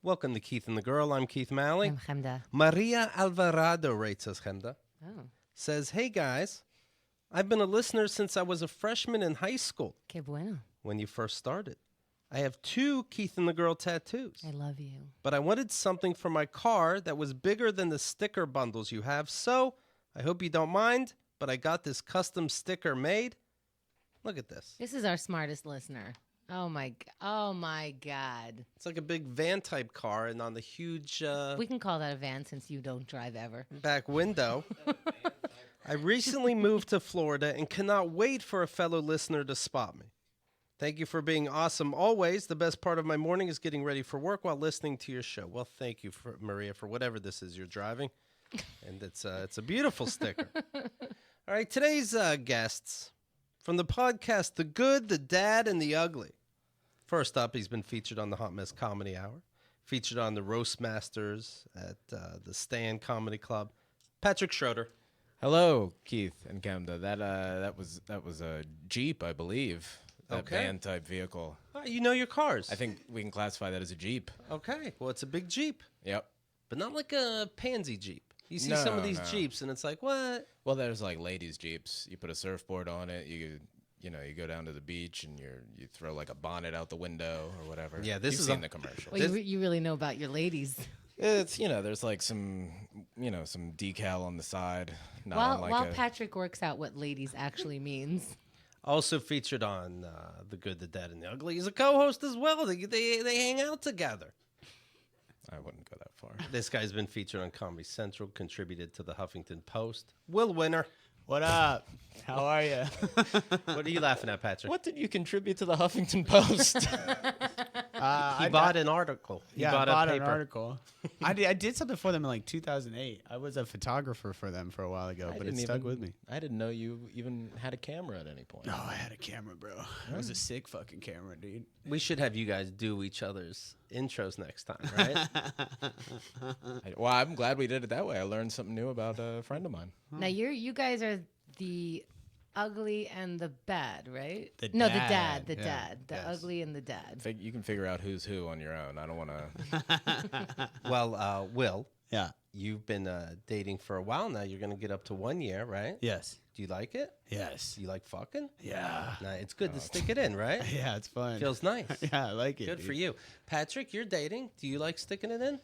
Welcome to Keith and the Girl. I'm Keith Malley. I'm Chemda. Maria Alvarado rates us, Chemda. Oh, Says, hey guys, I've been a listener since I was a freshman in high school que bueno. when you first started. I have 2 Keith and the Girl tattoos, I love you. but I wanted something for my car that was bigger than the sticker bundles you have, so I hope you don't mind, but I got this custom sticker made. Look at this. This is our smartest listener. Oh my God. It's like a big van type car, and on the huge We can call that a van since you don't drive ever. back window. I recently moved to Florida and cannot wait for a fellow listener to spot me. Thank you for being awesome always. The best part of my morning is getting ready for work while listening to your show. Well, thank you, Maria, for whatever this is you're driving. And it's a beautiful sticker. All right, today's guests from the podcast The Good, the Dad, and the Ugly. First up, he's been featured on the Hot Mess Comedy Hour, featured on the Roast Masters at the Stand Comedy Club. Patrick Schroeder. Hello, Keith and Chemda. That was a Jeep, I believe. That van type vehicle. Oh, you know your cars. I think we can classify that as a Jeep. Okay. Well, it's a big Jeep, Yep. but not like a pansy Jeep. You see No, some of these no. Jeeps, and it's like, what? Well, there's like ladies' Jeeps. You put a surfboard on it. You go down to the beach and you throw like a bonnet out the window or whatever. Yeah, this You've is seen a- the commercial. Well, you really know about your ladies. It's there's like some some decal on the side. Not While on like Patrick works out what ladies actually means. Also featured on The Good, the Dad, and the Ugly. He's a co-host as well. They hang out together. I wouldn't go that far. This guy's been featured on Comedy Central, contributed to the Huffington Post. Will Winner. What up? How are you? What are you laughing at, Patrick? What did you contribute to the Huffington Post? He bought an article. He I bought bought a an paper. article. I did something for them in like 2008. I was a photographer for them for a while ago, but it stuck with me. I didn't know you even had a camera at any point. Oh, I had a camera, bro. It was a sick fucking camera, dude. We should have you guys do each other's intros next time, right? Well, I'm glad we did it that way. I learned something new about a friend of mine. Now you guys are the ugly and the bad, right? The no, dad. the Yeah. dad, the Yes. ugly and the dad. You can figure out who's who on your own. I don't want to. Well, Will, Yeah. you've been dating for a while now. You're going to get up to 1 year, right? Yes. Do you like it? Yes. Do you like fucking? Yeah. Nah, it's good to stick it in, right? Yeah, it's fun. Feels nice. Yeah, I like it. Good dude. for you. Patrick, you're dating. Do you like sticking it in?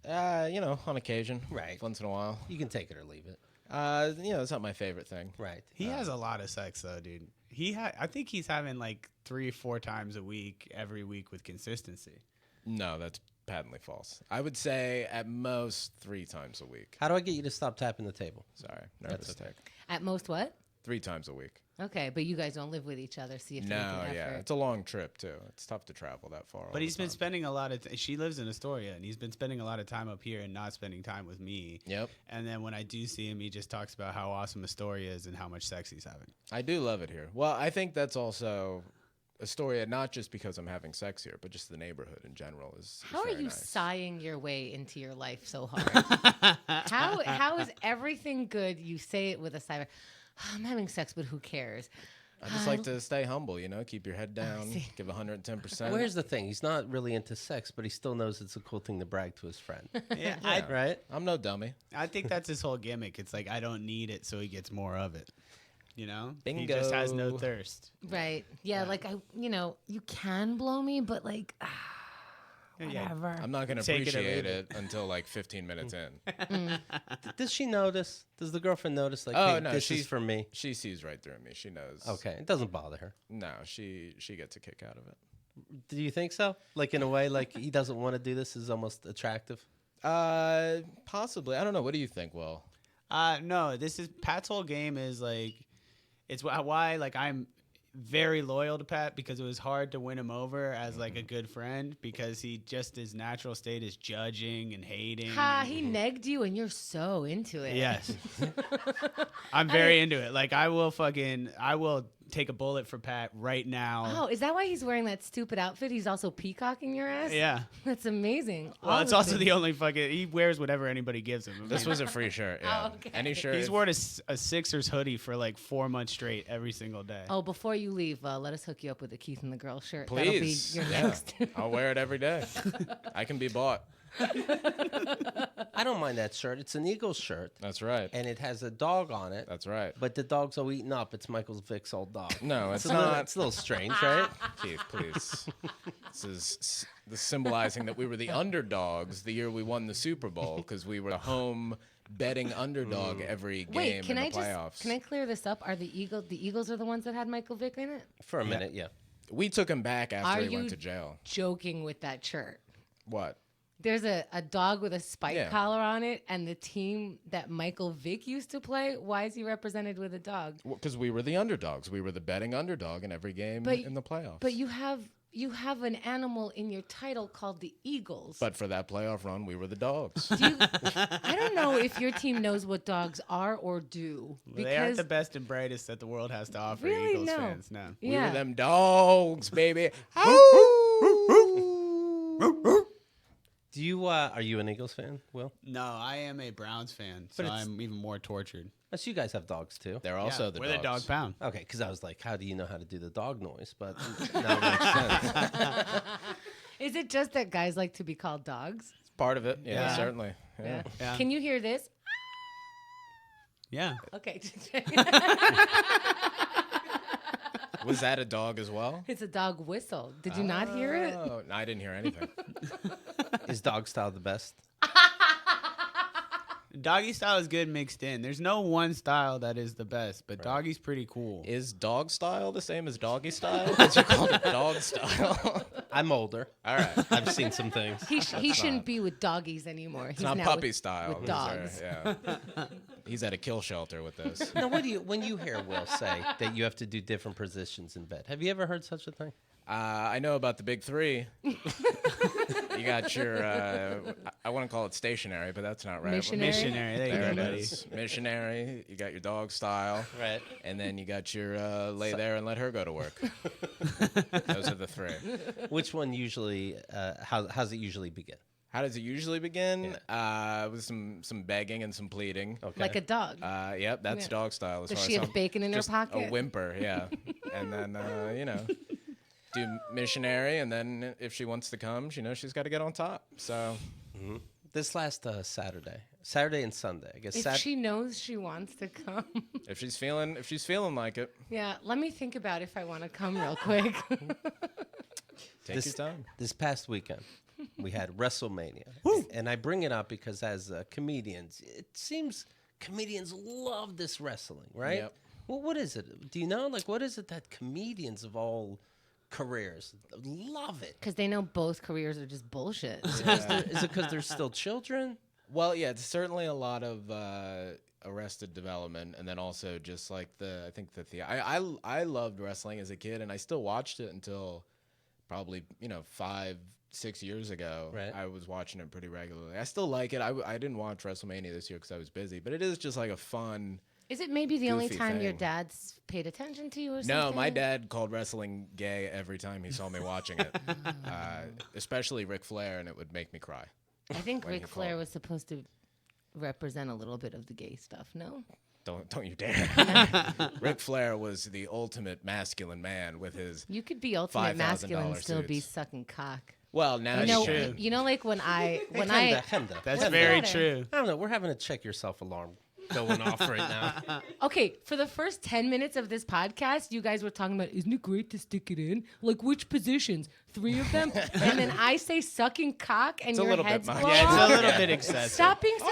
On occasion. Right. Once in a while. You can take it or leave it. It's not my favorite thing. Right. He has a lot of sex though, dude. I think he's having like 3-4 times a week, every week with consistency. No, that's patently false. I would say at most 3 times a week. How do I get you to stop tapping the table? Sorry, nervous That's okay. tick. At most what? 3 times a week. Okay, but you guys don't live with each other. See if you No, make an yeah, effort. it's a long trip too. It's tough to travel that far. all But he's the been time. spending a lot of. She lives in Astoria, and he's been spending a lot of time up here and not spending time with me. Yep, And then when I do see him, he just talks about how awesome Astoria is and how much sex he's having. I do love it here. Well, I think that's also Astoria, not just because I'm having sex here, but just the neighborhood in general is. How are very you nice. sighing your way into your life so hard? how is everything good? You say it with a sigh. I'm having sex, but who cares? I just like to stay humble, keep your head down, see. give 110%. Where's the thing? He's not really into sex, but he still knows it's a cool thing to brag to his friend. Yeah, Right? I'm no dummy. I think that's his whole gimmick. It's like I don't need it, so he gets more of it. He Bingo. just has no thirst. Right. Yeah, like you can blow me, but like whatever. I'm not going to Take it or appreciate leave it until like 15 minutes in. Does she notice? Does the girlfriend notice? Like, Oh, hey, no, this is for me. She sees right through me. She knows. Okay, it doesn't bother her. No, she gets a kick out of it. Do you think so? Like in a way, like he doesn't want to do this is almost attractive. Possibly. I don't know. What do you think, Will? No, this is Pat's whole game is like, it's why like I'm very loyal to Pat because it was hard to win him over as like a good friend because he just his natural state is judging and hating. Ha, he negged you and you're so into it. Yes. I'm very into it. Like I will take a bullet for Pat right now. Oh, is that why he's wearing that stupid outfit? He's also peacocking your ass? Yeah. That's amazing. Well, it's also the only fucking. He wears whatever anybody gives him. This was a free shirt. Yeah. Oh, okay. Any shirt. He's worn a Sixers hoodie for like 4 months straight every single day. Oh, before you leave, let us hook you up with a Keith and the Girl shirt. Please. That'll be your Yeah. next. I'll wear it every day. I can be bought. I don't mind that shirt. It's an Eagles shirt, That's right. and it has a dog on it. That's right. But the dog's all eaten up. It's Michael Vick's old dog. No, it's a little, not. it's a little strange, right? Keith, please. This is symbolizing that we were the underdogs the year we won the Super Bowl because we were the home betting underdog every game Wait, can in I the playoffs. can I clear this up? Are the Eagles are the ones that had Michael Vick in it? For a minute, yeah. We took him back after Are he you went to jail. joking with that shirt? What? There's a dog with a spike Yeah. collar on it, and the team that Michael Vick used to play, why is he represented with a dog? Because we were the underdogs. We were the betting underdog in every game But- in the playoffs. But you have an animal in your title called the Eagles. But for that playoff run, we were the dogs. I don't know if your team knows what dogs are or do. They aren't the best and brightest that the world has to offer Really? Eagles No. fans. No. We Yeah. were them dogs, baby. Do you are you an Eagles fan, Will? No, I am a Browns fan, so But it's- I'm even more tortured. Yes, you guys have dogs too. They're also Yeah, the we're dogs. the dog pound. Okay, because I was like, how do you know how to do the dog noise? But now it makes sense. Is it just that guys like to be called dogs? It's part of it. Yeah, Yeah. certainly. Yeah. Yeah. Can you hear this? Yeah. Okay. Was that a dog as well? It's a dog whistle. Did you not hear it? Oh, no, I didn't hear anything. Is dog style the best? Doggy style is good mixed in. There's no one style that is the best, but doggy's pretty cool. Is dog style the same as doggy style? Because you called it dog style. I'm older. All right. I've seen some things. He shouldn't be with doggies anymore. It's not puppy style. with These are- dogs. yeah. He's at a kill shelter with this. Now, when you hear Will say that you have to do different positions in bed, have you ever heard such a thing? I know about the big three. You got your, I want to call it stationary, but that's not right. Missionary. Missionary. There you There go, it buddy. is. Missionary. You got your dog style. Right. And then you got your lay there and let her go to work. Those are the three. Which one usually? How's it usually begin? How does it usually begin? With some begging and some pleading. Okay. Like a dog. Yep, that's Yeah. dog style. As Does far she as have I'm- bacon in her just pocket? A whimper, yeah. And then, do missionary, and then if she wants to come, she knows she's got to get on top. So This last Saturday and Sunday, I guess. If she knows she wants to come. if she's feeling like it, Yeah, let me think about if I want to come real quick. take your time. This past weekend, we had WrestleMania, and I bring it up because as comedians, it seems comedians love this wrestling, right? Yep. Well, what is it? Do you know? Like, what is it that comedians of all careers love it? Because they know both careers are just bullshit. Is it because they're still children? Well, yeah, it's certainly a lot of Arrested Development, and then also just like I loved wrestling as a kid, and I still watched it until probably 5-6 years ago. Right. I was watching it pretty regularly. I still like it. I didn't watch WrestleMania this year because I was busy, but it is just like a fun. Is it maybe the only Goofy time your thing. dad's paid attention to you or something? No, my dad called wrestling gay every time he saw me watching it, especially Ric Flair, and it would make me cry. I think when he Ric Flair called. was supposed to represent a little bit of the gay stuff, no? Don't you dare. Ric Flair was the ultimate masculine man with his. You could be ultimate masculine and $5,000 still be suits. sucking cock. Well, now true. You know, like when I Hemda. That's What's very better? true. I don't know. We're having a check yourself alarm going off right now. okay, for the first 10 minutes of this podcast, you guys were talking about, isn't it great to stick it in? Like which positions? 3 of them? And then I say sucking cock and a your little bit heads much. blow Yeah, it's a off. little bit excessive. Stop being such...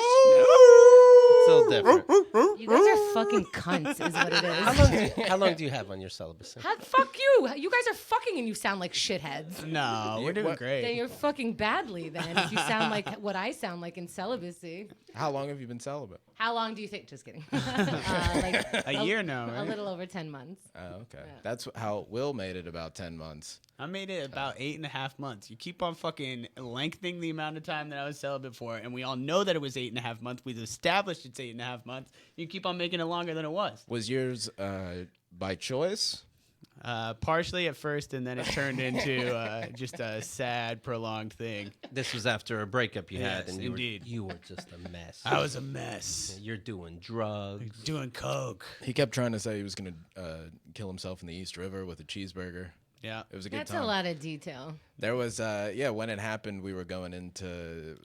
It's a little different. You guys are fucking cunts is what it is. How long do you have on your celibacy? Fuck you. You guys are fucking and you sound like shitheads. No, we're doing what- Then great. you're fucking badly then if you sound like what I sound like in celibacy. How long have you been celibate? How long do you think? Just kidding. Like A year now, a right? little over 10 months. Oh, okay. That's how Will made it about 10 months. I made it about 8.5 months. You keep on fucking lengthening the amount of time that I was celibate for, and we all know that it was 8.5 months. We've established it's 8.5 months. You keep on making it longer than it was. Was yours by choice Partially at first, and then it turned into just a sad, prolonged thing. This was after a breakup you had, Yes, and indeed. you were just a mess. I was a mess. You're doing drugs. Doing coke. He kept trying to say he was gonna kill himself in the East River with a cheeseburger. Yeah. It was a good That's time. a lot of detail. There was when it happened, we were going into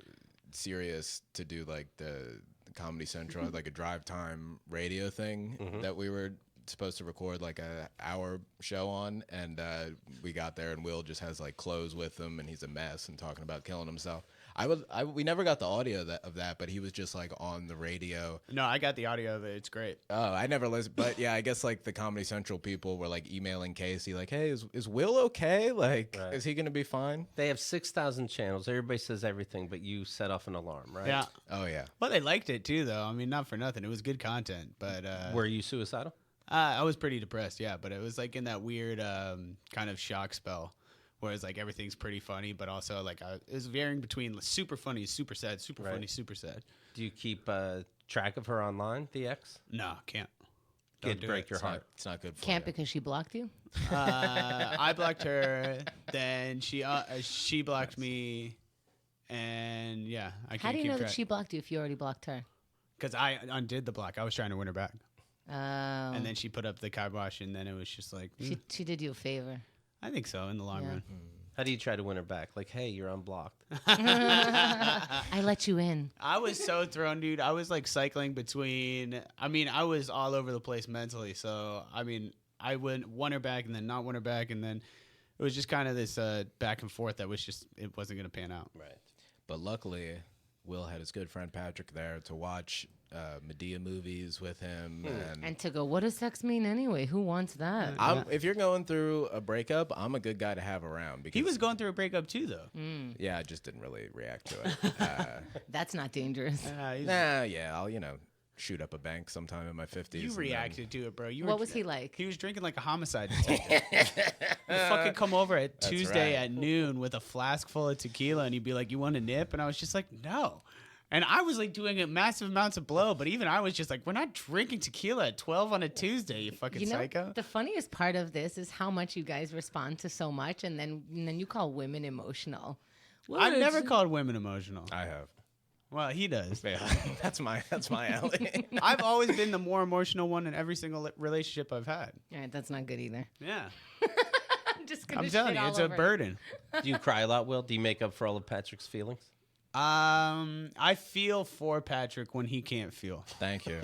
Sirius to do like the Comedy Central, like a drive time radio thing that we were supposed to record like a hour show on, and we got there and Will just has like clothes with him and he's a mess and talking about killing himself. We never got the audio of that, but he was just like on the radio. No, I got the audio of it. It's great. Oh, I never listened, but yeah, I guess like the Comedy Central people were like emailing Casey like, hey, is Will okay? Like, Right. is he gonna be fine? They have 6,000 channels. Everybody says everything, but you set off an alarm, right? Yeah. Oh yeah. Well, they liked it too, though. I mean, not for nothing. It was good content, but Were you suicidal? I was pretty depressed. Yeah, but it was like in that weird kind of shock spell, where it's like everything's pretty funny, but also like it was varying between super funny, super sad, super Right. funny, super sad. Do you keep track of her online, the ex? No, can't. Don't It'd do break it. your heart. It's not good for Can't you. because she blocked you? I blocked her, then she blocked me, and yeah, I can't How do you keep know track. that she blocked you if you already blocked her? Because I undid the block. I was trying to win her back, Oh. and then she put up the kibosh, and then it was just like, She did you a favor. I think so in the long Yeah. run. How do you try to win her back? Like, hey, you're unblocked. I let you in. I was so thrown, dude. I was like cycling between. I mean, I was all over the place mentally. So I mean, I won her back and then not won her back, and then it was just kind of this back and forth that was just it wasn't gonna pan out. Right. But luckily, Will had his good friend Patrick there to watch Medea movies with him. And to go, what does sex mean anyway? Who wants that? If you're going through a breakup, I'm a good guy to have around. Because He was going through a breakup too, though. Yeah, I just didn't really react to it. That's not dangerous. I'll shoot up a bank sometime in my 50s. You and reacted to it, bro. What was he like? He was drinking like a homicide detective. He'd fucking come over at Tuesday right. at noon with a flask full of tequila, and he'd be like, "You want a nip?" And I was just like, "No." And I was like doing massive amounts of blow, but even I was just like, "We're not drinking tequila at 12 on a Tuesday, you fucking You know, psycho." the funniest part of this is how much you guys respond to so much, and then you call women emotional. I've never called women emotional. I have. Well, he does. Yeah, that's my alley. I've always been the more emotional one in every single relationship I've had. All right, that's not good either. Yeah, I'm just gonna I'm telling shit you, all it's a over it. burden. Do you cry a lot, Will? Do you make up for all of Patrick's feelings? I feel for Patrick when he can't feel. Thank you.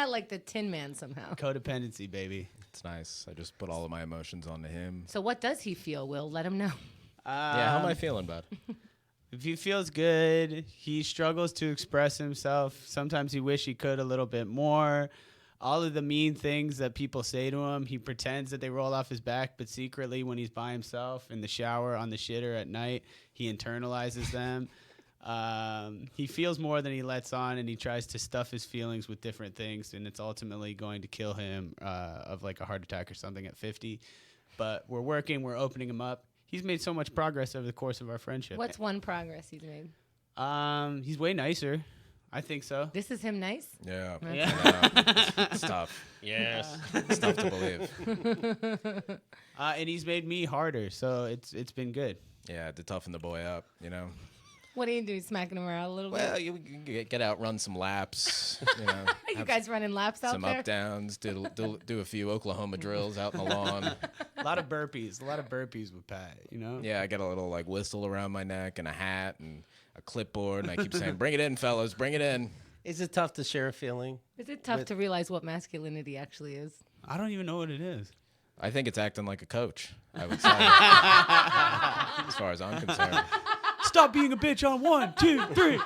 Like the Tin Man somehow. Codependency, baby. It's nice. I just put all of my emotions onto him. So what does he feel, Will? Let him know. Yeah, how am I feeling, bud? If he feels good, he struggles to express himself. Sometimes he wish he could a little bit more. All of the mean things that people say to him, he pretends that they roll off his back, but secretly when he's by himself in the shower, on the shitter at night, he internalizes them. He feels more than he lets on, and he tries to stuff his feelings with different things, and it's ultimately going to kill him of like a heart attack or something at 50. But we're working, we're opening him up. He's made so much progress over the course of our friendship. What's one progress he's made? He's way nicer. I think so. This is him nice? Yeah. Yeah. It's tough. Yes. It's tough to believe. And he's made me harder, so it's been good. Yeah, to toughen the boy up, you know. What do you do? Smacking him around a little Well, bit? you get out, run some laps, you know. You have guys running laps out some there? up downs, do a few Oklahoma drills out in the lawn. A lot of burpees with Pat, you know? Yeah, I got a little like whistle around my neck and a hat and a clipboard, and I keep saying, "Bring it in, fellas, bring it in." Is it tough to share a feeling? Is it tough to realize what masculinity actually is? I don't even know what it is. I think it's acting like a coach, I would say. As far as I'm concerned. Stop being a bitch on 1, 2, 3.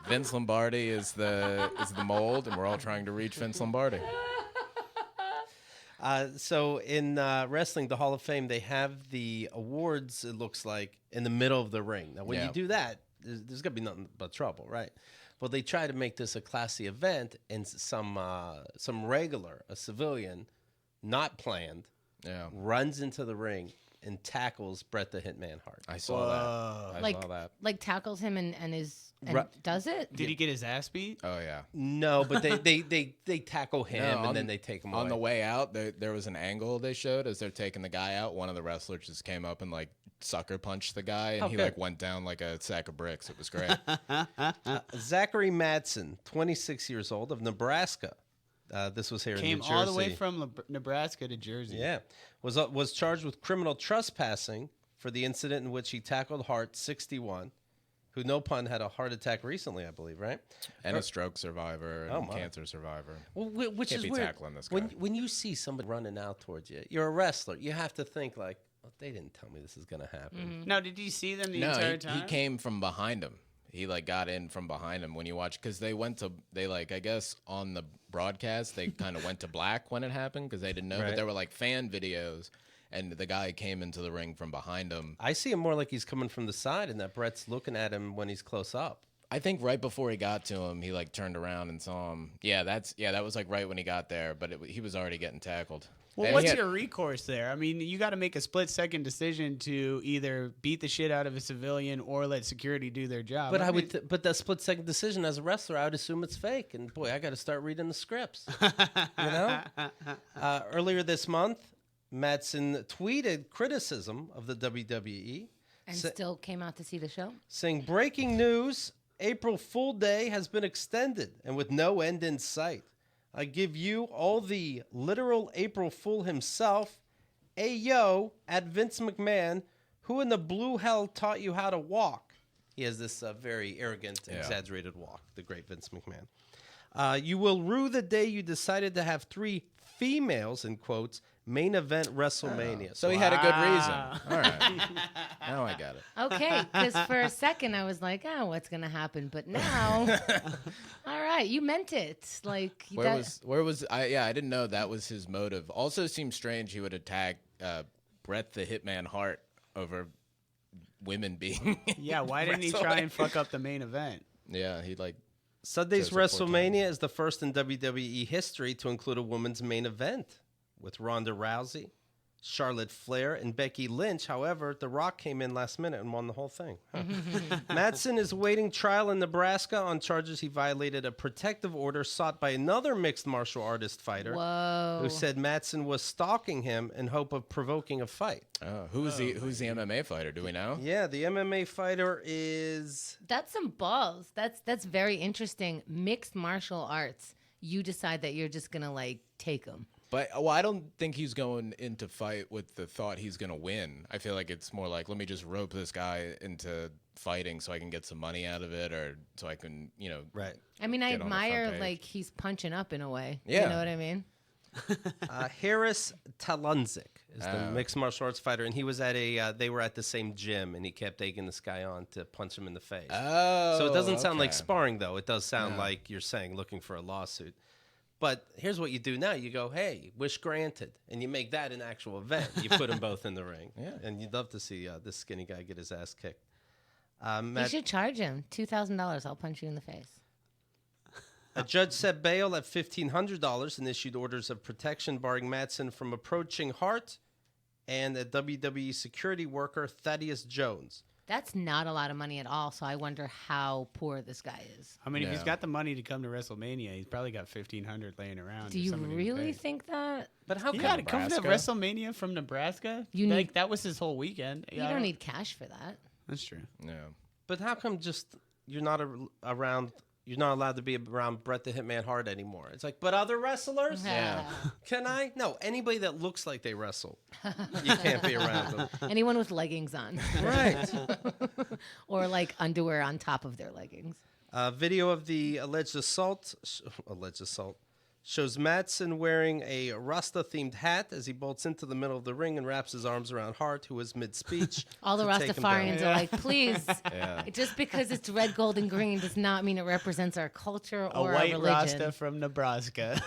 Vince Lombardi is the mold, and we're all trying to reach Vince Lombardi. So in wrestling, the Hall of Fame, they have the awards, it looks like, in the middle of the ring. Now, when Yeah. you do that, there's going to be nothing but trouble, right? Well, they try to make this a classy event, and some regular, a civilian, not planned, Yeah. runs into the ring and tackles Bret the Hitman Hart. I saw that. I saw that. Like tackles him and does it? Did he get his ass beat? Oh yeah. No, but they tackle him and then they take him away. On the way out, there was an angle they showed as they're taking the guy out. One of the wrestlers just came up and like sucker punched the guy, and he good. like went down like a sack of bricks. It was great. Zachary Madsen, 26 years old, of Nebraska. This was here in New Jersey. Came all the way from Nebraska to Jersey. Yeah, was charged with criminal trespassing for the incident in which he tackled Hart, 61, who, no pun, had a heart attack recently, I believe, right? And a stroke survivor and cancer survivor. Well, which Can't is be weird. tackling this guy. When you see somebody running out towards you, you're a wrestler. You have to think like, well, they didn't tell me this is gonna happen. Now, did you see them the No, entire time? he came from behind him. He like got in from behind him when you watch, because they I guess on the broadcast they kind of went to black when it happened because they didn't know, Right. but there were like fan videos, and the guy came into the ring from behind him. I see him more like he's coming from the side, and that Bret's looking at him when he's close up. I think right before he got to him, he like turned around and saw him. Yeah, that was like right when he got there, but he was already getting tackled. Well, And what's he had- your recourse there? I mean, you got to make a split-second decision to either beat the shit out of a civilian or let security do their job. But mean, but that split second decision as a wrestler, I would assume it's fake. And boy, I got to start reading the scripts. You know. Earlier this month, Madsen tweeted criticism of the WWE, And still came out to see the show? saying, "Breaking news: April Fool Day has been extended, and with no end in sight. I give you all the literal April Fool himself, Ayo, at Vince McMahon, who in the blue hell taught you how to walk." He has this very arrogant, exaggerated walk, the great Vince McMahon. "You will rue the day you decided to have 3 females," in quotes, "main event WrestleMania." So he had a good reason. All right, now I got it. Okay, because for a second I was like, oh, what's going to happen? But now, all right, you meant it. Like, Where was I? Yeah, I didn't know that was his motive. Also, seems strange he would attack Bret the Hitman Hart over women being. yeah, why didn't he try and fuck up the main event? Yeah, he like. Sunday's Chose it 4 WrestleMania is the first in WWE history to include a women's main event, with Ronda Rousey, Charlotte Flair, and Becky Lynch. However, The Rock came in last minute and won the whole thing. Huh. Madsen is awaiting trial in Nebraska on charges he violated a protective order sought by another mixed martial artist fighter Whoa. who said Madsen was stalking him in hope of provoking a fight. Who's the MMA fighter? Do we know? Yeah, the MMA fighter is... That's some balls. That's very interesting. Mixed martial arts. You decide that you're just going to, like, take them. But I don't think he's going into fight with the thought he's going to win. I feel like it's more like, let me just rope this guy into fighting so I can get some money out of it, or so I can, Right. I mean, I Get on the front admire, page. like, he's punching up in a way. Yeah. You know what I mean? Harris Talunzik is the mixed martial arts fighter, and he was at they were at the same gym, and he kept egging this guy on to punch him in the face. Oh, So it doesn't sound like okay. sparring, though. It does sound like you're saying looking for a lawsuit. But here's what you do now. You go, hey, wish granted. And you make that an actual event. You put them both in the ring. Yeah. And you'd love to see this skinny guy get his ass kicked. You should charge him $2,000. I'll punch you in the face. A judge set bail at $1,500 and issued orders of protection barring Madsen from approaching Hart and a WWE security worker, Thaddeus Jones. That's not a lot of money at all, so I wonder how poor this guy is. I mean, if he's No. got the money to come to WrestleMania, he's probably got $1,500 laying around. Do for you somebody to really pay. think that? But how You come? got to come to Nebraska? WrestleMania from Nebraska? You Like, need- that was his whole weekend. You don't need cash for that. That's true. Yeah. But how come just you're not around? You're not allowed to be around Bret the Hitman Hart anymore. It's like, but other wrestlers, Yeah. can I? No, anybody that looks like they wrestle, you can't be around them. Anyone with leggings on. Right. Or like underwear on top of their leggings. Video of the alleged assault shows Madsen wearing a Rasta-themed hat as he bolts into the middle of the ring and wraps his arms around Hart, who is mid-speech. All the to take him down. Rastafarians are like, please, Yeah. just because it's red, gold, and green does not mean it represents our culture A or our white religion. Rasta from Nebraska.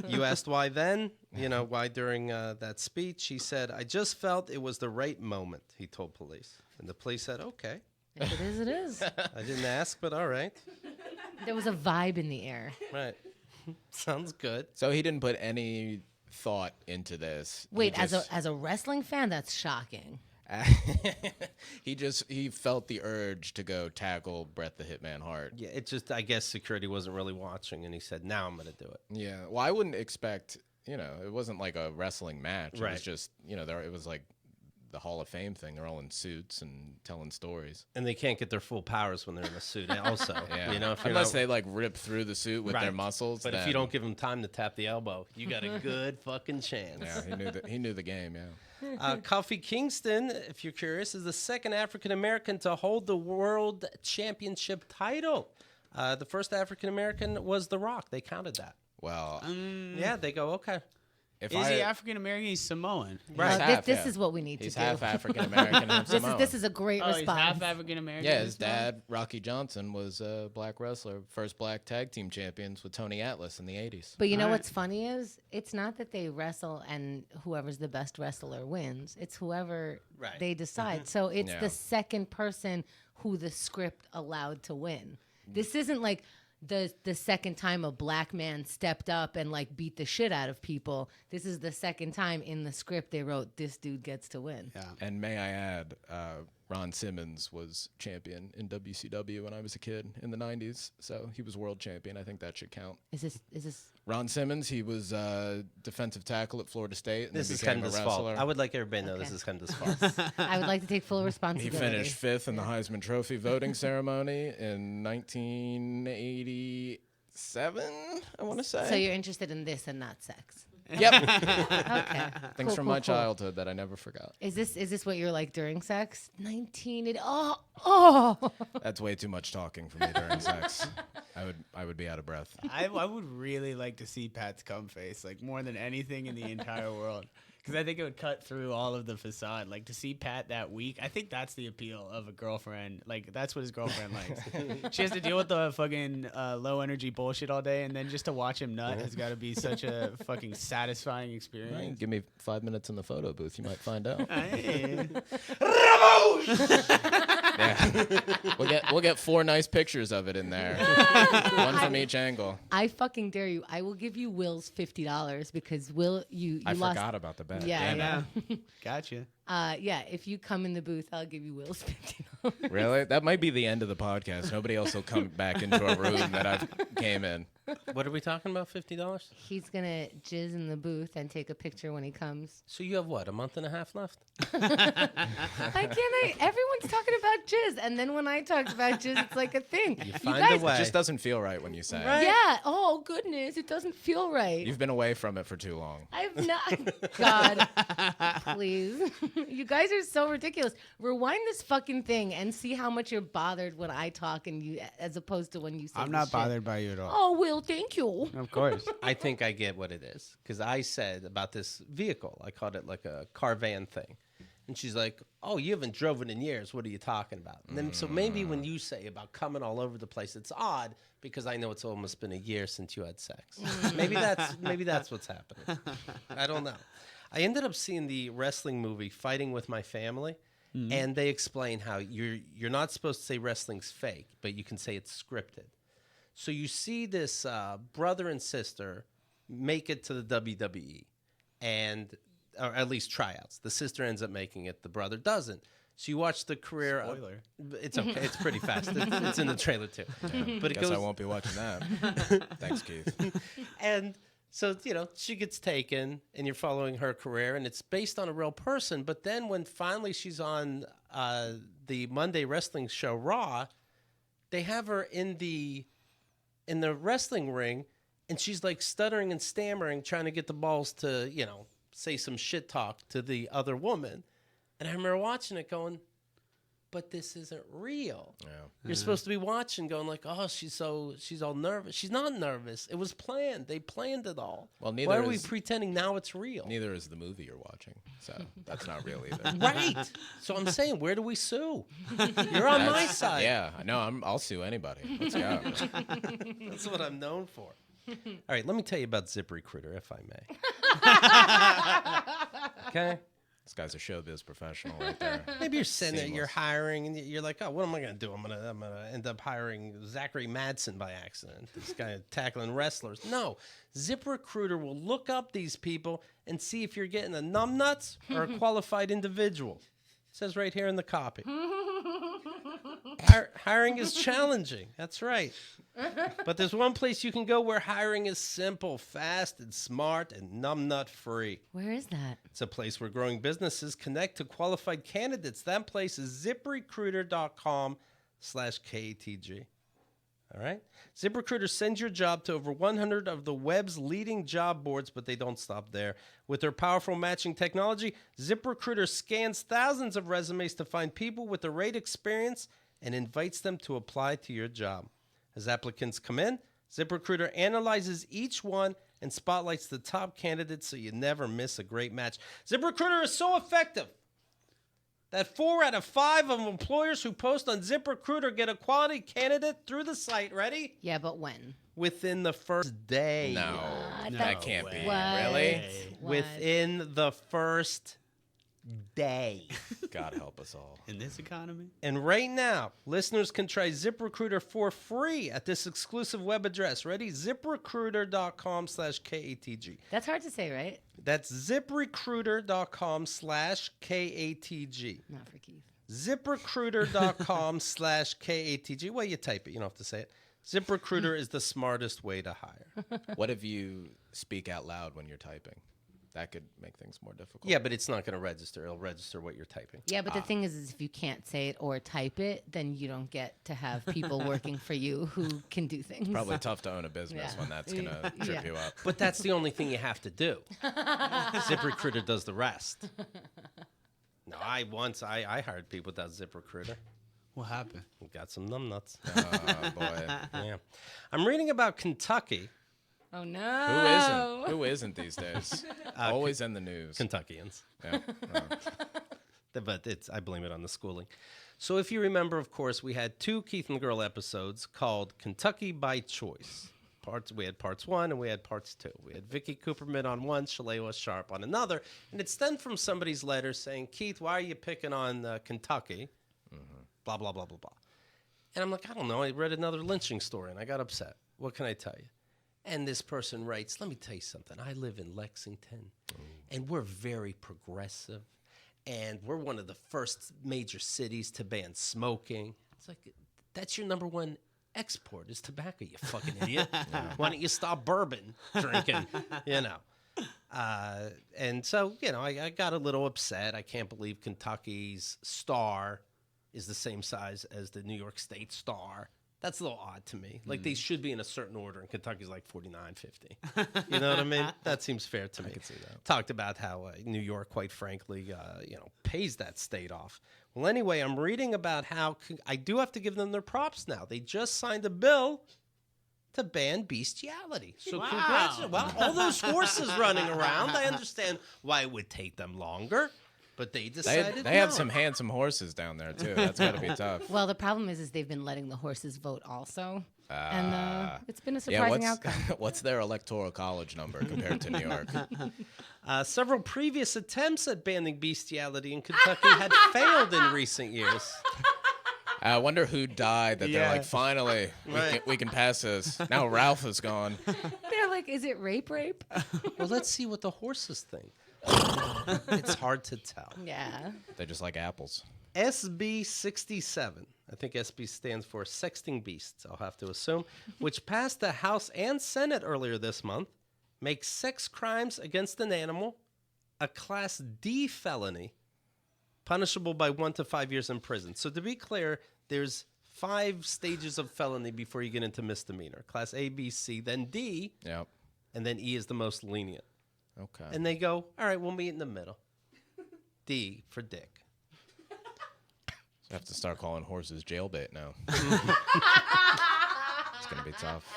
You asked why then? Why during that speech? He said, I just felt it was the right moment, he told police. And the police said, okay. If it is, it is. I didn't ask, but all right. There was a vibe in the air. Right. Sounds good. So he didn't put any thought into this. Wait, as a wrestling fan, that's shocking. He felt the urge to go tackle Bret the Hitman Hart. Yeah, it just, I guess security wasn't really watching, and he said, "Now I'm going to do it." Yeah, well, I wouldn't expect, it wasn't like a wrestling match. It Right. was just, it was like the Hall of Fame thing. They're all in suits and telling stories. And they can't get their full powers when they're in a suit. Also, Yeah, if you're unless not, they like rip through the suit with their Right. muscles. But if then- you don't give them time to tap the elbow, you got a good fucking chance. yeah, he knew the game. Yeah. Kofi Kingston, if you're curious, is the second African American to hold the World Championship title. The first African American was The Rock. They counted that. Well, Yeah, they go, okay. if Is he African American? He's Samoan. Right. This is what we need He's to do. half African American. This is a great Oh, he's response. half African American. Yeah, his dad, Rocky Johnson, was a black wrestler, first black tag team champions with Tony Atlas in the 80s. But you know Alright. what's funny is it's not that they wrestle and whoever's the best wrestler wins. It's whoever Right. they decide. So it's Yeah. the second person who the script allowed to win. This isn't like the second time a black man stepped up and like beat the shit out of people. This is the second time in the script they wrote this dude gets to win. Yeah. And may I add, Ron Simmons was champion in WCW when I was a kid in the 90s. So he was world champion. I think that should count. Is this Ron Simmons, he was defensive tackle at Florida State. And This then is became a Kenda's fault. wrestler. I would like everybody to know this Okay. is Kenda's fault. I would like to take full He responsibility. finished fifth in the Heisman Trophy voting ceremony in 1987, I want to say. So you're interested in this and not sex. Yep. Okay. Things from my childhood that I never forgot. Is this what you're like during sex? 19. Oh. That's way too much talking for me during sex. I would be out of breath. I would really like to see Pat's cum face, like more than anything in the entire world. Because I think it would cut through all of the facade. Like to see Pat that weak, I think that's the appeal of a girlfriend. Like that's what his girlfriend likes. She has to deal with the fucking low energy bullshit all day, and then just to watch him nut has got to be such a fucking satisfying Right, experience. give me 5 minutes in the photo booth, you might find out. Hey. Yeah. We'll get 4 nice pictures of it in there. One from each angle. I fucking dare you. I will give you Will's $50 because Will, you I lost. forgot about the bet. Yeah, Damn it. yeah. Gotcha. Yeah, if you come in the booth, I'll give you Will's $50. Really? That might be the end of the podcast. Nobody else will come back into a room that I came in. What are we talking about, $50? He's gonna jizz in the booth and take a picture when he comes. So you have what, a month and a half left? Everyone's talking about jizz, and then when I talk about jizz, it's like a thing. You find guys, a way. It just doesn't feel right when you say it. Yeah. Oh goodness, it doesn't feel right. You've been away from it for too long. I've not. God, please. You guys are so ridiculous. Rewind this fucking thing and see how much you're bothered when I talk and you, as opposed to when you say. I'm this not shit. bothered by you at all. Oh, Will, thank you. Of course. I think I get what it is because I said about this vehicle, I called it like a car van thing. And she's like, "Oh, you haven't driven in years. What are you talking about?" And then, so maybe when you say about coming all over the place, it's odd because I know it's almost been a year since you had sex. maybe that's what's happening. I don't know. I ended up seeing the wrestling movie Fighting with My Family, and they explain how you're not supposed to say wrestling's fake, but you can say it's scripted. So you see this brother and sister make it to the WWE, or at least tryouts. The sister ends up making it. The brother doesn't. So you watch the career. Spoiler. It's okay. It's pretty fast. It's in the trailer too. But it Guess goes. I won't be watching that. Thanks, Keith. And so, she gets taken and you're following her career and it's based on a real person. But then when finally she's on the Monday wrestling show Raw, they have her in the wrestling ring and she's like stuttering and stammering, trying to get the balls to, say some shit talk to the other woman. And I remember watching it going, but this isn't real. Yeah. You're supposed to be watching going like, oh, she's all nervous. She's not nervous. It was planned. They planned it all. Well, Why neither are we is- pretending now it's real? Neither is the movie you're watching, so that's not real either. Right. So I'm saying, where do we sue? You're on my side. Yeah, I know. I'll sue anybody. Let's go. That's what I'm known for. All right, let me tell you about ZipRecruiter, if I may. Okay? This guy's a showbiz professional right there. Maybe you're sitting there, you're Seamless. hiring, and you're like, oh, what am I going to do? I'm gonna end up hiring Zachary Madsen by accident. This guy tackling wrestlers. No, ZipRecruiter will look up these people and see if you're getting a numbnuts or a qualified individual. It says right here in the copy. Hiring is challenging. That's right. But there's one place you can go where hiring is simple, fast, and smart, and numbnut free. Where is that? It's a place where growing businesses connect to qualified candidates. That place is ZipRecruiter.com/KATG. All right? ZipRecruiter sends your job to over 100 of the web's leading job boards, but they don't stop there. With their powerful matching technology, ZipRecruiter scans thousands of resumes to find people with the right experience and invites them to apply to your job. As applicants come in, ZipRecruiter analyzes each one and spotlights the top candidates so you never miss a great match. ZipRecruiter is so effective that 4 out of 5 of employers who post on ZipRecruiter get a quality candidate through the site. Ready? Yeah, but when? Within the first day. No, No that can't be. What? Really? What? Within the first day. God help us all. In this economy? And right now, listeners can try ZipRecruiter for free at this exclusive web address. Ready? ZipRecruiter.com/KATG. That's hard to say, right? That's ZipRecruiter.com/KATG. Not for Keith. ZipRecruiter.com/KATG. Well, you type it. You don't have to say it. ZipRecruiter is the smartest way to hire. What if you speak out loud when you're typing? That could make things more difficult. Yeah, but it's not going to register. It'll register what you're typing. Yeah, but the thing is if you can't say it or type it, then you don't get to have people working for you who can do things. Probably tough to own a business Yeah. when that's going to trip Yeah. you up. But that's the only thing you have to do. ZipRecruiter does the rest. No, I hired people without ZipRecruiter. What happened? Got some numbnuts. Oh, boy. Yeah. I'm reading about Kentucky. Oh, Who no. isn't? Who isn't these days? Always in the news. Kentuckians. Yeah. But I blame it on the schooling. So if you remember, of course, we had 2 Keith and Girl episodes called Kentucky by Choice. We had parts 1 and we had parts 2. We had Vicky Cooperman on one, Shalewa Sharp on another. And it stemmed from somebody's letter saying, Keith, why are you picking on Kentucky? Blah, blah, blah, blah, blah. And I'm like, I don't know. I read another lynching story and I got upset. What can I tell you? And this person writes, let me tell you something. I live in Lexington, and we're very progressive, and we're one of the first major cities to ban smoking. It's like, that's your number one export is tobacco, you fucking idiot. Why don't you stop bourbon drinking, you know? And so, you know, I got a little upset. I can't believe Kentucky's star is the same size as the New York State star. That's a little odd to me. Like, they should be in a certain order, and Kentucky's like 49, 50. You know what I mean? That seems fair to me. I can see that. Talked about how New York, quite frankly, pays that state off. Well, anyway, I'm reading about how I do have to give them their props now. They just signed a bill to ban bestiality. So congratulations. Well, all those horses running around, I understand why it would take them longer. But they decided They have some handsome horses down there, too. That's got to be tough. Well, the problem is they've been letting the horses vote also. And it's been a surprising outcome. What's their electoral college number compared to New York? Several previous attempts at banning bestiality in Kentucky had failed in recent years. I wonder who died that they're Yeah. like, finally, we can pass this. Now Ralph is gone. They're like, is it rape? Well, let's see what the horses think. It's hard to tell. Yeah. They just like apples. SB 67, I think SB stands for Sexting Beasts, I'll have to assume, which passed the House and Senate earlier this month, makes sex crimes against an animal a Class D felony, punishable by 1 to 5 years in prison. So to be clear, there's 5 stages of felony before you get into misdemeanor. Class A, B, C, then D, Yep. and then E is the most lenient. Okay. And they go, all right, we'll meet in the middle. D for dick. I have to start calling horses jailbait now. It's going to be tough.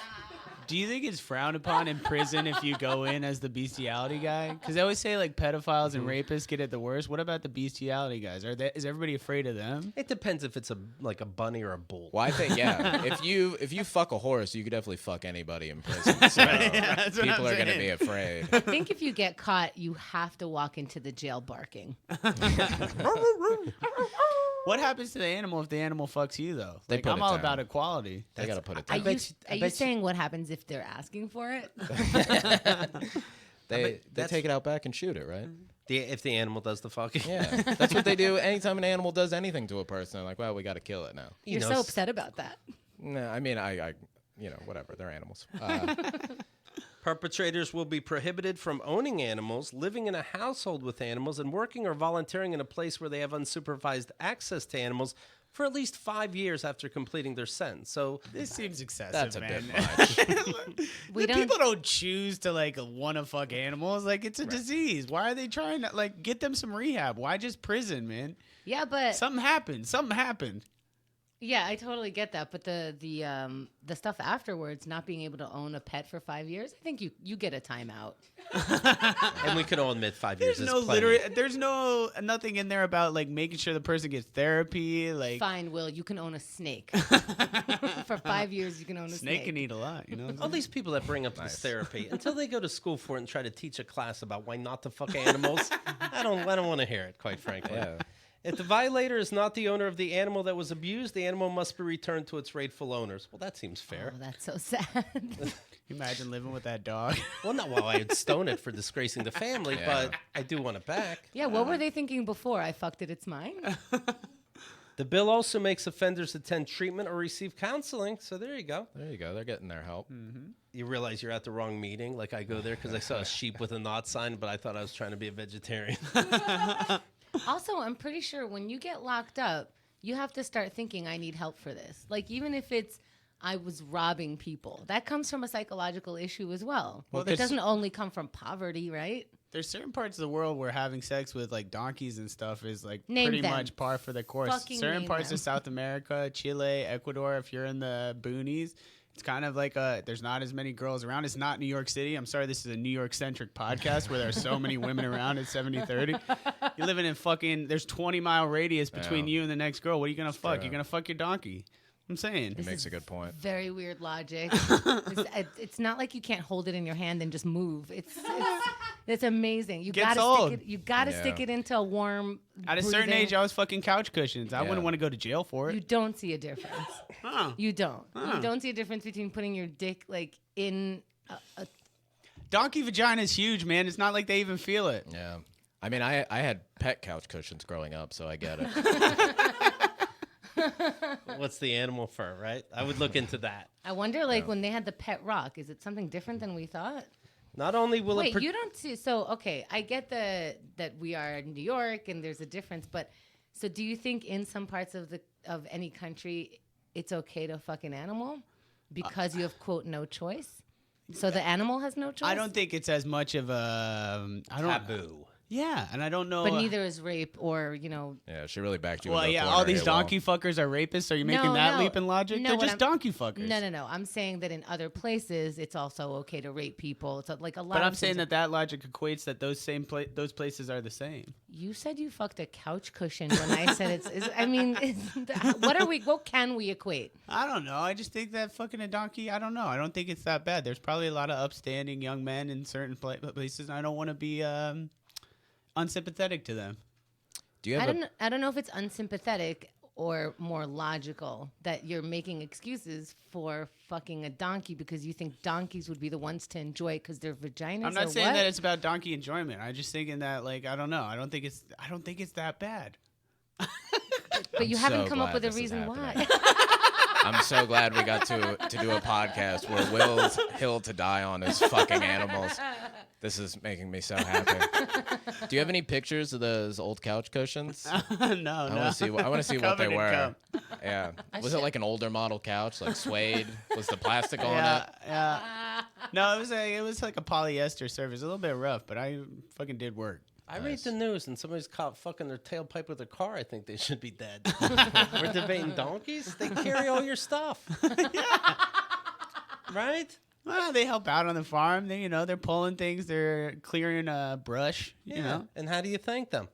Do you think it's frowned upon in prison if you go in as the bestiality guy? Because they always say like pedophiles and rapists get it the worst. What about the bestiality guys? Is everybody afraid of them? It depends if it's like a bunny or a bull. Well, I think if you fuck a horse, you could definitely fuck anybody in prison. So that's what people I'm are gonna saying. be afraid. I think if you get caught, you have to walk into the jail barking. What happens to the animal if the animal fucks you though? They Like, put I'm it all down. about equality. They gotta put it Are down. you saying what happens if they're asking for it? They that's- take it out back and shoot it, right? If the animal does the fucking. Yeah, that's what they do. Anytime an animal does anything to a person, they're like, well, we got to kill it now. You're so upset about that. No, I mean, I whatever. They're animals. Perpetrators will be prohibited from owning animals, living in a household with animals, and working or volunteering in a place where they have unsupervised access to animals for at least 5 years after completing their sentence. So This seems excessive, That's a man. bit much. People don't choose to like want to fuck animals. Like it's a disease. Why are they trying to like get them some rehab? Why just prison, man? Yeah, but Something happened. yeah, I totally get that. But the stuff afterwards, not being able to own a pet for 5 years, I think you get a timeout. and we can all admit 5 years There's is no plenty. there's nothing in there about like making sure the person gets therapy. Like Fine, Will, you can own a snake. For 5 years, you can own a snake. snake can eat a lot, you know. All these people that bring up this therapy, until they go to school for it and try to teach a class about why not to fuck animals, I don't want to hear it, quite frankly. Yeah. If the violator is not the owner of the animal that was abused, the animal must be returned to its rightful owners. Well, that seems fair. Oh, that's so sad. Imagine living with that dog. Well, not while I'd stone it for disgracing the family, Yeah. but I do want it back. Yeah, what were they thinking before? I fucked it, it's mine? The bill also makes offenders attend treatment or receive counseling. So there you go. There you go. They're getting their help. You realize you're at the wrong meeting. Like I go there because I saw a sheep with a not sign, but I thought I was trying to be a vegetarian. Also, I'm pretty sure when you get locked up, you have to start thinking, I need help for this. Like, even if it's, I was robbing people, that comes from a psychological issue as well. Well, It there's- doesn't only come from poverty, right? There's certain parts of the world where having sex with like donkeys and stuff is like Name pretty them. much par for the course. Fucking Certain name parts them. of South America, Chile, Ecuador, if you're in the boonies, it's kind of like there's not as many girls around. It's not New York City. I'm sorry, this is a New York centric podcast where there are so many women around at 70-30. You're living in fucking, there's 20-mile radius between Yeah. you and the next girl. What are you going to fuck? true. You're going to fuck your donkey. I'm saying. He makes a good point. Very weird logic. It's not like you can't hold it in your hand and just move. It's amazing. You Gets gotta old. stick it. You gotta Yeah. stick it into a warm. At a certain breathing- age, I was fucking couch cushions. I Yeah. wouldn't want to go to jail for you it. don't see a difference. Huh. You don't. You don't see a difference between putting your dick like in a Donkey vagina is huge, man. It's not like they even feel it. Yeah. I mean, I had pet couch cushions growing up, so I get it. What's the animal fur, right? I would look into that. I wonder, like, when they had the pet rock, is it something different than we thought? Not only will Wait, it... you don't see. So, okay, I get that we are in New York and there's a difference, but so do you think in some parts of any country it's okay to fuck an animal because you have quote no choice? So the animal has no choice. I don't think it's as much of a taboo. Yeah, and I don't know. But neither is rape or Yeah, she really backed you. Well, into a yeah, corner all these here, Will. donkey fuckers are rapists. Are you making that leap in logic? No, They're what just donkey fuckers. No. I'm saying that in other places it's also okay to rape people. It's like a lot. But of I'm saying things- that logic equates that those places are the same. You said you fucked a couch cushion when I said what can we equate? I don't know. I just think that fucking a donkey. I don't know. I don't think it's that bad. There's probably a lot of upstanding young men in certain places, and I don't want to be unsympathetic to them. Do you have I don't know if it's unsympathetic or more logical that you're making excuses for fucking a donkey because you think donkeys would be the ones to enjoy it because their vaginas. I'm not or saying what? that it's about donkey enjoyment. I'm just thinking that, like, I don't know. I don't think it's that bad. But you I'm haven't so come up glad with a this is reason why. happening. I'm so glad we got to do a podcast where Will's hill to die on is fucking animals. This is making me so happy. Do you have any pictures of those old couch cushions? No. I want to see what they Covered in were. cum. Yeah. Was it like an older model couch, like suede? Was the plastic on Yeah, it? yeah. No, it was like a polyester surface, a little bit rough, but I fucking did work. I read the news and somebody's caught fucking their tailpipe with their car. I think they should be dead. We're debating donkeys? They carry all your stuff. Right? Well, they help out on the farm. They're pulling things. They're clearing brush. And how do you thank them?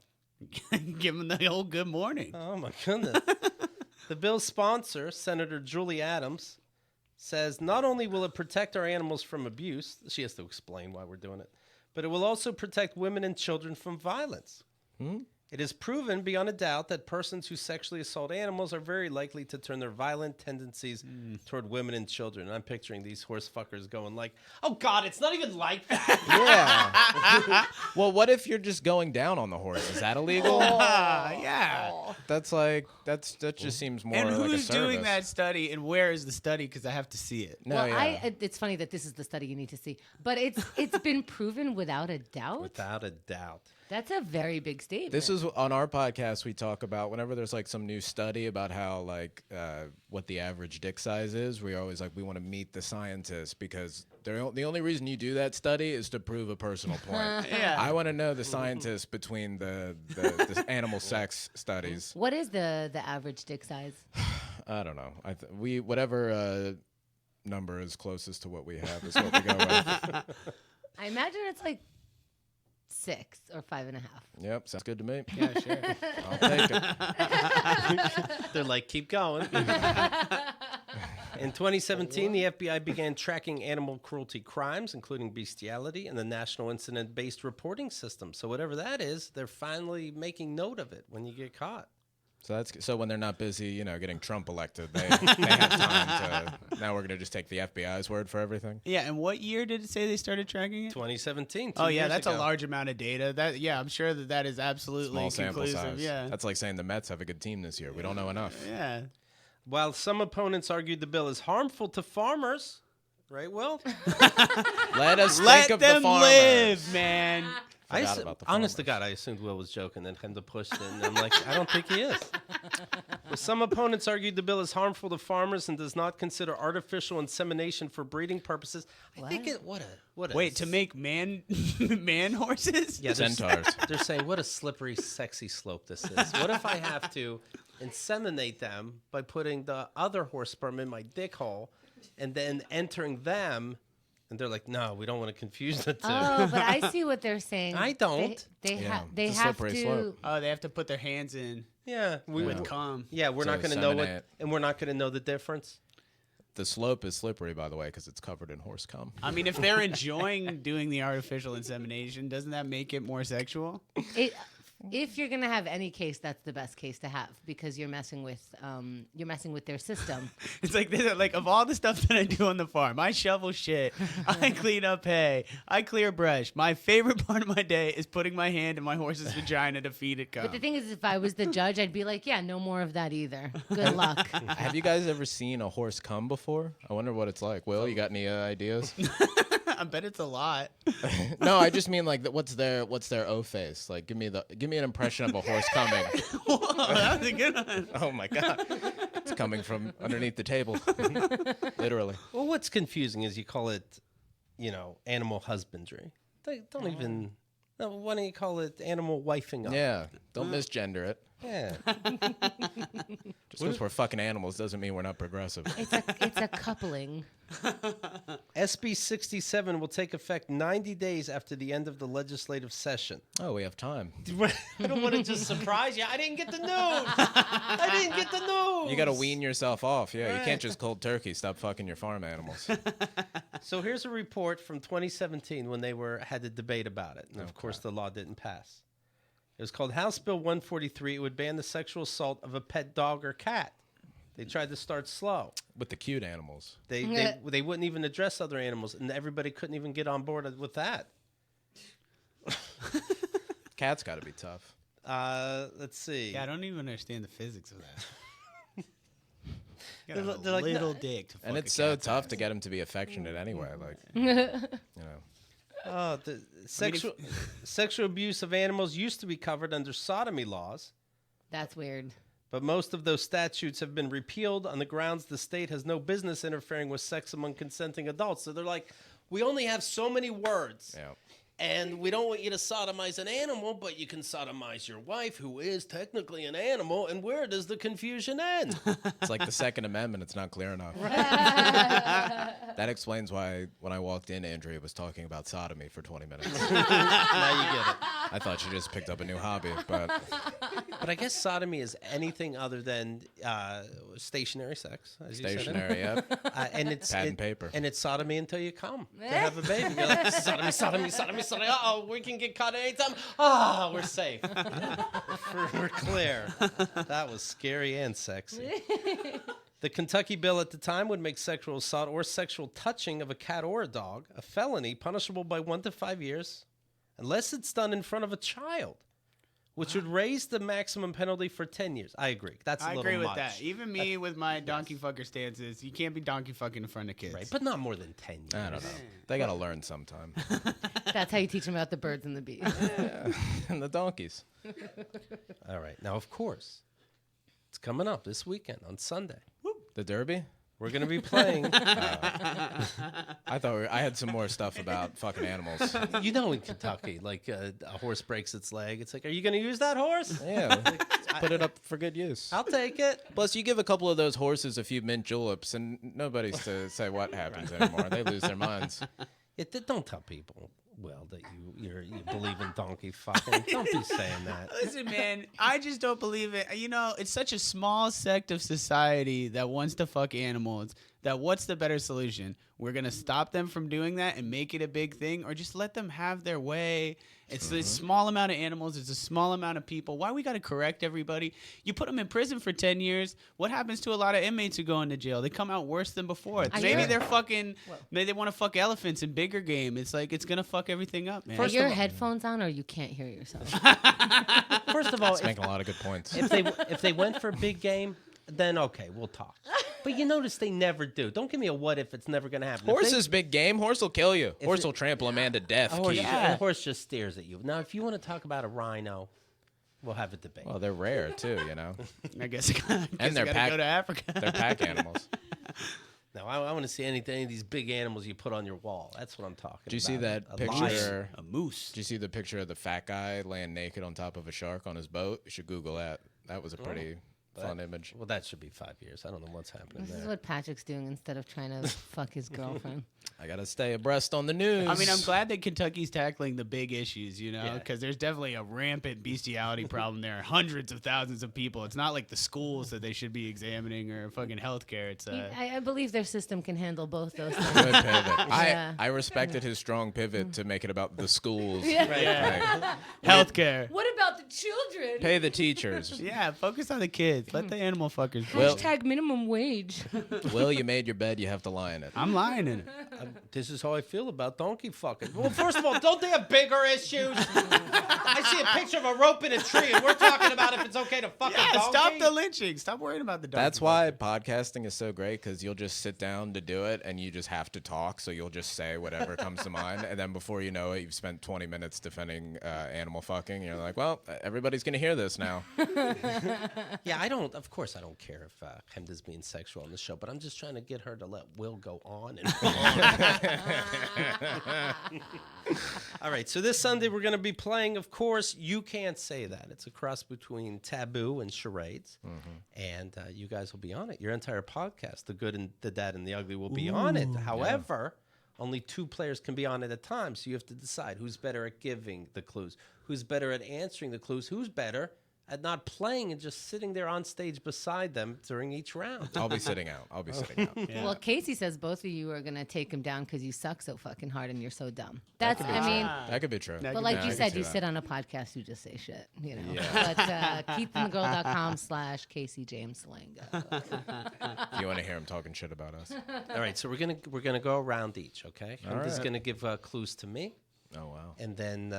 Give them the old good morning. Oh, my goodness. The bill's sponsor, Senator Julie Adams, says not only will it protect our animals from abuse, she has to explain why we're doing it, but it will also protect women and children from violence. It is proven beyond a doubt that persons who sexually assault animals are very likely to turn their violent tendencies toward women and children. And I'm picturing these horse fuckers going like, oh, God, it's not even like that. Yeah. Well, what if you're just going down on the horse? Is that illegal? Yeah. That's like that just seems more And like a who's doing service. that study, and where is the study? Because I have to see it. No, Well, yeah. it's funny that this is the study you need to see, but it's been proven without a doubt. Without a doubt. That's a very big statement. This is on our podcast. We talk about whenever there's like some new study about how like what the average dick size is. We always like we want to meet the scientists because the only reason you do that study is to prove a personal point. Yeah. I want to know the scientists between the animal sex studies. What is the average dick size? I don't know. Whatever number is closest to what we have is what we go with. I imagine it's like 6 or 5.5. Yep, sounds good to me. Yeah, sure. I'll take it. They're like, keep going. In 2017, the FBI began tracking animal cruelty crimes, including bestiality, in the National Incident-Based Reporting System. So whatever that is, they're finally making note of it when you get caught. So when they're not busy, getting Trump elected, they have time to. Now we're gonna just take the FBI's word for everything. Yeah, and what year did it say they started tracking it? 2017. Oh yeah, years that's ago. a large amount of data. I'm sure that is absolutely Small sample conclusive. size. Yeah. That's like saying the Mets have a good team this year. We don't know enough. Yeah. While some opponents argued the bill is harmful to farmers, right, Will? Let us Let think of them the farmers. live, man. Forgot about the honest to farmers. God, I assumed Will was joking and had to push it. And I'm like, I don't think he is. Well, some opponents argued the bill is harmful to farmers and does not consider artificial insemination for breeding purposes. I think it. What a. Wait, to make man horses? Yeah, they're, Centaurs. they're saying what a slippery, sexy slope this is. What if I have to inseminate them by putting the other horse sperm in my dick hole and then entering them? And they're like, no, we don't want to confuse the two. Oh, but I see what they're saying. I don't. They Yeah, they it's a have slippery to. slope. Oh, they have to put their hands in Yeah, with cum. Yeah, we're So not going to know inseminate. and we're not going to know the difference. The slope is slippery, by the way, because it's covered in horse cum. I mean, if they're enjoying doing the artificial insemination, doesn't that make it more sexual? If you're gonna have any case, that's the best case to have because you're messing with their system. It's like of all the stuff that I do on the farm, I shovel shit, I clean up hay, I clear brush. My favorite part of my day is putting my hand in my horse's vagina to feed it cum. But the thing is, if I was the judge, I'd be like, yeah, no more of that either. Good luck. Have you guys ever seen a horse cum before? I wonder what it's like. Will, you got any ideas? I bet it's a lot. No, I just mean like what's their O face? Like give me an impression of a horse coming. Whoa, that was a good one. Oh my god. It's coming from underneath the table. Literally. Well, what's confusing is you call it, animal husbandry. They don't even. No, why don't you call it animal wifing up? Yeah. Don't misgender it. Yeah. Just because we're fucking animals doesn't mean we're not progressive. It's a coupling. SB 67 will take effect 90 days after the end of the legislative session. Oh, we have time. I don't want to just surprise you. I didn't get the news. I didn't get the news. You got to wean yourself off. Yeah, you Right. can't just cold turkey. Stop fucking your farm animals. So here's a report from 2017 when they had a debate about it. And of course, the law didn't pass. It was called House Bill 143. It would ban the sexual assault of a pet dog or cat. They tried to start slow. With the cute animals. They wouldn't even address other animals, and everybody couldn't even get on board with that. Cats got to be tough. Let's see. Yeah, I don't even understand the physics of that. Got a They're like, little no. dick to And fuck it's a so cat's tough ass. to get him to be affectionate anyway. Like, you know. Oh, the sexual abuse of animals used to be covered under sodomy laws, That's weird. but most of those statutes have been repealed on the grounds the state has no business interfering with sex among consenting adults. So they're like, we only have so many words. Yeah. And we don't want you to sodomize an animal, but you can sodomize your wife, who is technically an animal. And where does the confusion end? It's like the Second Amendment. It's not clear enough. That explains why when I walked in, Andrea was talking about sodomy for 20 minutes. Now you get it. I thought she just picked up a new hobby, but But I guess sodomy is anything other than stationary sex. As you said it. stationary, yep. And it's Pad and paper. And it's sodomy until you come to have a baby. You're like, sodomy, sodomy, sodomy, sodomy. Uh-oh, we can get caught anytime. Ah, we're safe. We're clear. That was scary and sexy. The Kentucky bill at the time would make sexual assault or sexual touching of a cat or a dog a felony punishable by 1 to 5 years unless it's done in front of a child, which would raise the maximum penalty for 10 years. I agree. That's a I little agree with much. that. Even me with my donkey fucker stances, you can't be donkey fucking in front of kids. Right, but not more than 10 years. I don't know. They got to learn sometime. That's how you teach them about the birds and the bees. And the donkeys. All right. Now, of course, it's coming up this weekend on Sunday. The Derby? We're going to be playing. I thought I had some more stuff about fucking animals. You know, in Kentucky, like a horse breaks its leg. It's like, are you going to use that horse? Yeah, put it up for good use. I'll take it. Plus, you give a couple of those horses a few mint juleps, and nobody's to say what happens anymore. They lose their minds. Don't tell people, Will, that you believe in donkey fucking. Don't be saying that. Listen, man, I just don't believe it. You know, it's such a small sect of society that wants to fuck animals. That what's the better solution? We're going to stop them from doing that and make it a big thing, or just let them have their way. It's a small amount of animals. It's a small amount of people. Why we got to correct everybody? You put them in prison for 10 years. What happens to a lot of inmates who go into jail? They come out worse than before. Maybe they're fucking, maybe they want to fuck elephants in bigger game. It's like, it's going to fuck everything up, man. Are your headphones on or you can't hear yourself? First of all, It's making a lot of good points. if they went for big game, then okay, we'll talk. But you notice they never do. Don't give me a what if it's never going to happen. Horse is big game. Horse will kill you. Horse will trample a man to death. A horse just stares at you. Now, if you want to talk about a rhino, we'll have a debate. Well, they're rare too, you know. I guess I they're gotta go to Africa. They're pack animals. Now, I want to see any of these big animals you put on your wall. That's what I'm talking about. Did you see that A picture? A moose. Did you see the picture of the fat guy laying naked on top of a shark on his boat? You should Google that. That was a pretty fun image. Well, that should be 5 years. I don't know what's happening This is there. what Patrick's doing instead of trying to fuck his girlfriend. I gotta stay abreast on the news. I mean, I'm glad that Kentucky's tackling the big issues, you know, Yeah. because there's definitely a rampant bestiality problem there. Hundreds of thousands of people. It's not like the schools that they should be examining or fucking healthcare. It's I believe their system can handle both those things. Good pivot. Yeah. I respected his strong pivot to make it about the schools. yeah. Healthcare. What about the children? Pay the teachers. Yeah, focus on the kids. Let the animal fuckers. Well- Hashtag minimum wage. Will, you made your bed, you have to lie in it. I'm lying in it. This is how I feel about donkey fucking. Well, first of all, don't they have bigger issues? I see a picture of a rope in a tree, and we're talking about if it's okay to fuck a Yeah, donkey. stop the lynching. Stop worrying about the dog. That's why podcasting is so great, because you'll just sit down to do it and you just have to talk. So you'll just say whatever comes to mind. And then before you know it, you've spent 20 minutes defending animal fucking. And you're like, well, everybody's going to hear this now. Yeah, of course, I don't care if Hemda's being sexual on the show, but I'm just trying to get her to let Will go on and on. All right, so this Sunday we're going to be playing, of course, You Can't Say That. It's a cross between Taboo and Charades. And you guys will be on it. Your entire podcast, The Good and the Bad and the Ugly, will be on it. However, only 2 players can be on at a time, so you have to decide who's better at giving the clues, who's better at answering the clues, who's better at not playing and just sitting there on stage beside them during each round. I'll be sitting out. Yeah. Well, Casey says both of you are going to take him down because you suck so fucking hard and you're so dumb. That's, I mean, That could be true. but like Yeah, you I said, can you see sit that. on a podcast, you just say shit, you know. Yeah. But KeithAndTheGirl.com/Casey James Salenga. If you want to hear him talking shit about us. All right, so we're gonna go around each, okay? All Hemda's right. gonna give clues to me, Oh, wow. and then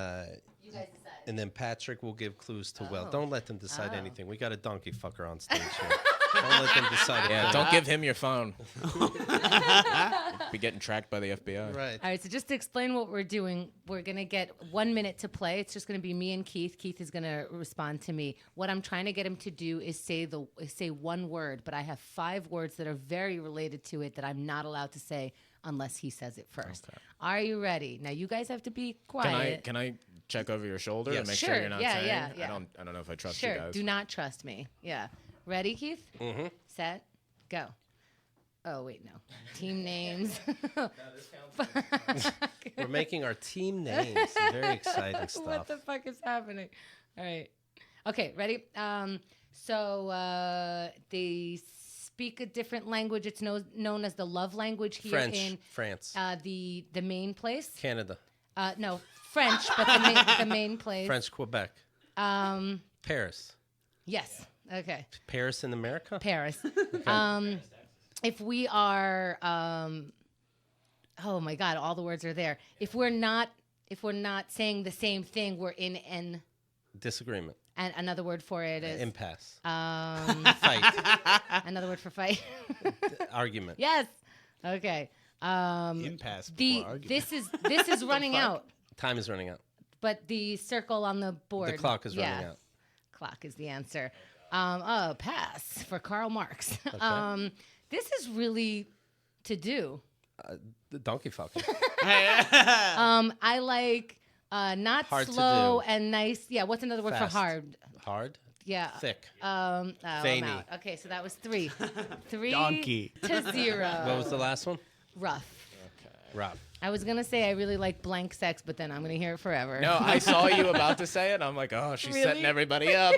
You guys decide. and then Patrick will give clues to Will. Don't let them decide anything. We got a donkey fucker on stage here. Don't let them decide. Yeah, anything. don't give him your phone. Be getting tracked by the FBI. Right. All right, so just to explain what we're doing, we're going to get 1 minute to play. It's just going to be me and Keith. Keith is going to respond to me. What I'm trying to get him to do is say one word, but I have 5 words that are very related to it that I'm not allowed to say unless he says it first. Okay. Are you ready? Now you guys have to be quiet. Can I check over your shoulder Yes. and make Sure. sure you're not Yeah, saying? yeah. I don't know if I trust you Sure. guys. Do not trust me. Yeah. Ready, Keith? Mm-hmm. Set. Go. Oh wait, no. Team names. We're making our team names. Very exciting stuff. What the fuck is happening? All right. Okay, ready? So they speak a different language. It's known as the love language here French, in France, the main place. Canada, No, French, but the main place. French Quebec, Paris. Yes. Okay. Paris in America? Paris. If we are, oh my God, all the words are there. If we're not saying the same thing, we're in an. Disagreement. And another word for it is Impasse. fight. Another word for fight. Argument. Yes. Okay. Impasse before argument. This is running out. Time is running out. But the circle on the board. The clock is running out. Clock is the answer. Pass for Karl Marx. Okay. This is really to do. The donkey fucking. I like not Hard to slow do. and nice. Yeah. What's another word Fast. for hard? Hard. Yeah. Thick. I'm Veiny. out. Okay, so that was 3. 3 Donkey. to 0. What was the last one? Rough. Rough. I was gonna say I really like blank sex, but then I'm gonna hear it forever. No, I saw you about to say it. I'm like, oh, she's setting Really? everybody up.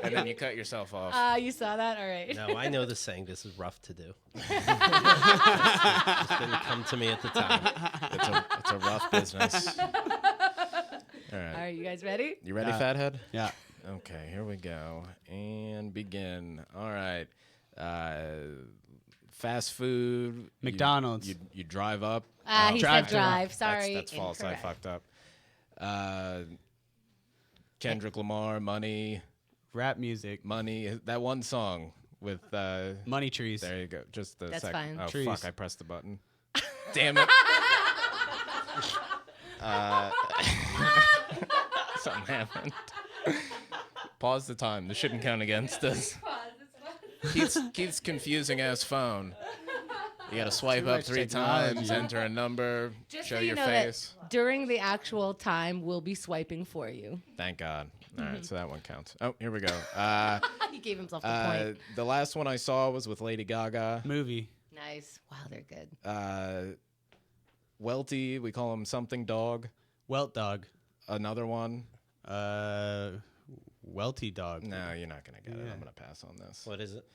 And then you cut yourself off. You saw that? All right. No, I know the saying. This is rough to do. Just didn't come to me at the time. It's a rough business. All All right. right, you guys ready? You ready, Yeah. fathead? Yeah. Okay, here we go. And begin. All right. Fast food. McDonald's. You drive up. He Drive said to. drive. Sorry. That's false. incorrect. I fucked up. Kendrick Lamar, Money. Rap music. Money. That one song with. Money trees. There you go. Just the That's second. fine. Oh, Trees. fuck. I pressed the button. Damn it. Something happened. Pause the time. This shouldn't count against us. Keith's confusing ass phone. You gotta swipe Too up much 3 technology. times, enter a number, Just show so you your know face. that during the actual time, we'll be swiping for you. Thank God. All right, so that one counts. Oh, here we go. He gave himself the point. The last one I saw was with Lady Gaga. Movie. Nice. Wow, they're good. Welty, we call him something dog. Welt dog. Another one. Welty dog. No, you're not gonna get it. Yeah. I'm gonna pass on this. What is it?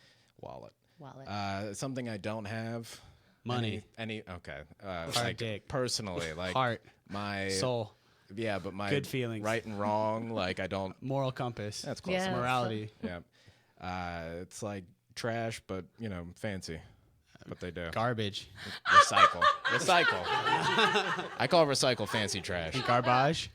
Wallet. Wallet. Something I don't have. Money. Okay. Hard dick. Personally, like Heart. my Soul. Yeah, but my Good feelings. right and wrong, like I don't. Moral compass. That's close. Yeah. enough. Morality. Yeah. It's like trash, but fancy. What they do. Garbage. Recycle. Recycle. I call recycle fancy trash. Garbage.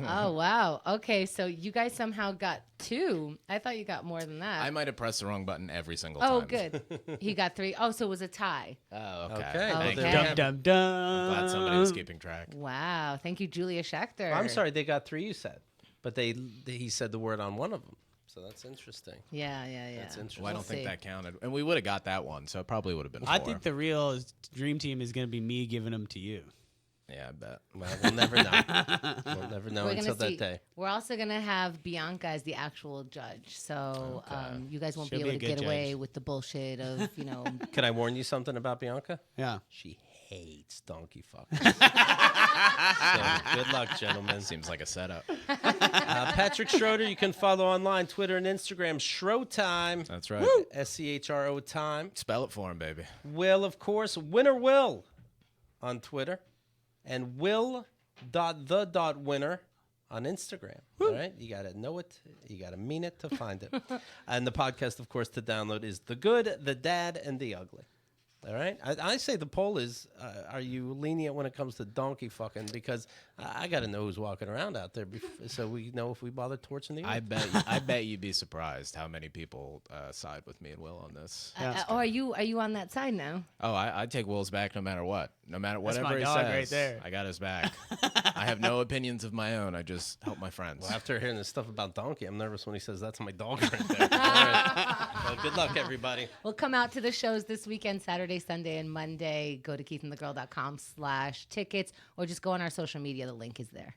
Oh, wow. Okay, so you guys somehow got 2. I thought you got more than that. I might have pressed the wrong button every single Oh, time. good. He got 3. Oh, so it was a tie. Oh, okay. Okay. Thank Well, you. there we Okay. have Dum it. dum dum. Glad somebody was keeping track. Wow. Thank you, Julia Schechter. I'm sorry, they got 3. You said, but he said the word on one of them. So that's interesting. Yeah. That's interesting. Well, I don't We'll think see. that counted. And we would have got that one, so it probably would have been 4. I think the real dream team is going to be me giving them to you. Yeah, I bet. Well, we'll never know. We'll never know We're until gonna that see. day. We're also gonna have Bianca as the actual judge, so you guys won't She'll be be able a to good get away judge. with the bullshit of Can I warn you something about Bianca? Yeah. She hates donkey fuckers. So good luck, gentlemen. Seems like a setup. Patrick Schroeder, you can follow online, Twitter and Instagram, Schro-Time. That's right. SCHRO time. Spell it for him, baby. Will, of course, Winner Will on Twitter. And will.the.winner on Instagram. All right? You got to know it. You got to mean it to find it. And the podcast, of course, to download is The Good, The Dad, and The Ugly. All right? I say the poll is, are you lenient when it comes to donkey fucking? Because I got to know who's walking around out there so we know if we bother torching the earth. I bet you'd be surprised how many people side with me and Will on this. are you on that side now? Oh, I take Will's back no matter what. No matter That's whatever my he dog says. right there. I got his back. I have no opinions of my own. I just help my friends. Well, after hearing this stuff about donkey, I'm nervous when he says that's my dog right there. All right. So good luck, everybody. We'll come out to the shows this weekend, Saturday, Sunday, and Monday. Go to keithandthegirl.com/tickets or just go on our social media. The link is there.